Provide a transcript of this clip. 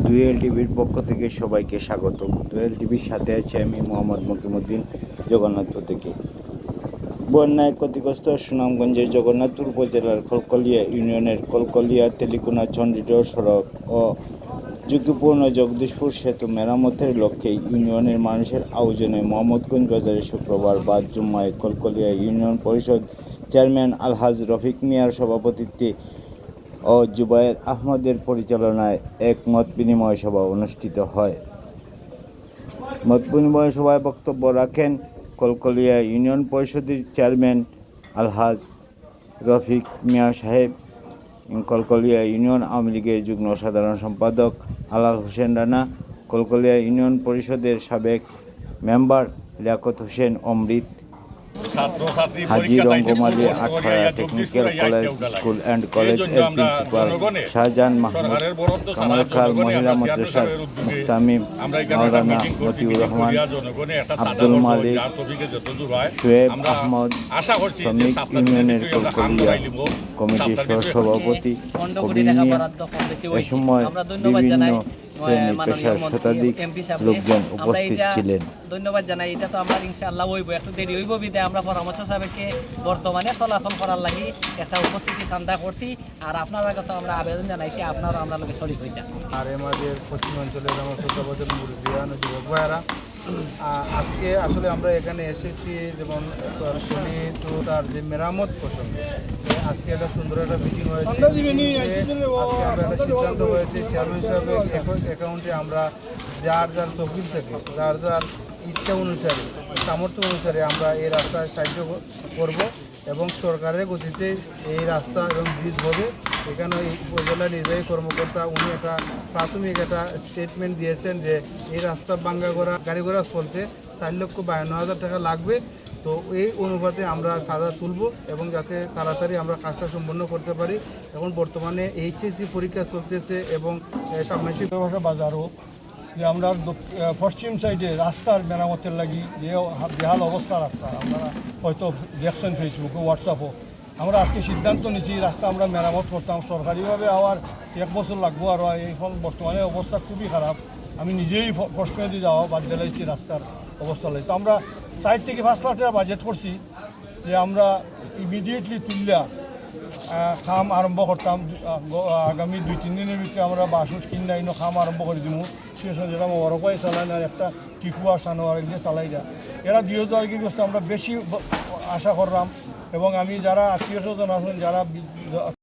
Dual টিভির পক্ষ থেকে সবাইকে স্বাগত। দুয়েল টিভির সাথে আছে আমি মোহাম্মদ মকিমউদ্দিন, জগন্নাথপুর থেকে। বন্যায় ক্ষতিগ্রস্ত সুনামগঞ্জের জগন্নাথপুর উপজেলার কলকলিয়া ইউনিয়নের কলকলিয়া তেলিকোনা চণ্ডীগড় সড়ক ও ঝুঁকিপূর্ণ জগদীশপুর সেতু মেরামতের লক্ষ্যে ইউনিয়নের মানুষের আয়োজনে মোহাম্মদগঞ্জ বাজারে শুক্রবার বাদ জুম্মায় কলকলিয়া ইউনিয়ন পরিষদ চেয়ারম্যান আলহাজ রফিক মিয়ার সভাপতিত্বে ও জুবায়ের আহমদের পরিচালনায় এক মত বিনিময় সভা অনুষ্ঠিত হয়। মত বিনিময় সভায় বক্তব্য রাখেন কলকলিয়া ইউনিয়ন পরিষদের চেয়ারম্যান আলহাজ রফিক মিয়া সাহেব, কলকলিয়া ইউনিয়ন আওয়ামী লীগের যুগ্ম সাধারণ সম্পাদক আলাল হোসেন রানা, কলকলিয়া ইউনিয়ন পরিষদের সাবেক member Liaquat Hossain Amrit, Haji Rangamali Atpara technical college school and কলেজ-এর প্রিন্সিপাল শাহজাহান মাহমুদ, কামালখাল মহিলা মাদ্রাসার মুহতামিম মাওলানা মতিউর রহমান, আব্দুল মালিক, শোয়েব আহমদ, শ্রমিক ইউনিয়নের কলকলিয়া কমিটির সহসভাপতি কবির মিয়া। এ সময় বিভিন্ন শ্রেণী পেশার শতাধিক লোকজন উপস্থিত ছিলেন। ধন্যবাদ জানাই। এটা তো আমরা ইনশাআল্লাহ হইব, একটু দেরি হইব বিদায় আমরা পরামর্শ সাহেবকে বর্তমানে চলাচল করার লাগি একটা উপস্থিতি ঠান্ডা করছি। আর আপনার কাছে আমরা আবেদন জানাইছি আপনারা আমরা লোকে শরীর হইতা। আর আমাদের পশ্চিম অঞ্চলের আমার ছোটবাজার মুরব্বিয়ান ও যুবক ভাইয়েরা, আজকে আসলে আমরা এখানে এসেছি যেমন তার যে মেরামত প্রসঙ্গে আজকে একটা সুন্দর একটা মিটিং হয়েছে। আজকে আমরা একটা সিদ্ধান্ত হয়েছে চেয়ারম্যান সাহেবের অ্যাকাউন্টে আমরা যার যার তহবিল থেকে যার যার ইচ্ছা অনুসারে সামর্থ্য অনুসারে আমরা এই রাস্তায় সাহায্য করব এবং সরকারের গতিতে এই রাস্তা এবং ব্রিজ হবে। এখানে এই উপজেলা নির্বাহী কর্মকর্তা উনি একটা প্রাথমিক একটা স্টেটমেন্ট দিয়েছেন যে এই রাস্তা ভাঙ্গা করা গাড়ি ঘোড়া চলতে 4,52,000 টাকা লাগবে। তো এই অনুপাতে আমরা চাঁদা তুলব এবং যাতে তাড়াতাড়ি আমরা কাজটা সম্পন্ন করতে পারি। এখন বর্তমানে এইচএসসি পরীক্ষা চলতেছে এবং সাময়িক বাজারও যে আমরা পশ্চিম সাইডে রাস্তার মেরামতের লাগি যে বেহাল অবস্থা রাস্তা আমরা হয়তো দেখছেন ফেসবুকে হোয়াটসঅ্যাপও। আমরা আজকে সিদ্ধান্ত নিয়েছি রাস্তা আমরা মেরামত করতাম সরকারিভাবে। আবার 1 বছর লাগবো আর এখন বর্তমানে অবস্থা খুবই খারাপ। আমি নিজেই পশ্চিমে যাওয়া বাদ দিলাইছি রাস্তার অবস্থা লাগে। তো আমরা 4 থেকে 5 লাখ টাকা বাজেট করছি যে আমরা ইমিডিয়েটলি তুললা খাম আরম্ভ করতাম। আগামী 2-3 দিনের ভিতরে আমরা বাসুস কিনা ইনো খাম আরম্ভ করে দিব। শেষ হয়ে যেটা ওরকমই চালাই না, একটা টিকুয়ার সানোয়ার দিয়ে চালাই যা এরা 2000 আমরা বেশি আশা করলাম। এবং আমি যারা আত্মীয় স্বজন আছেন যারা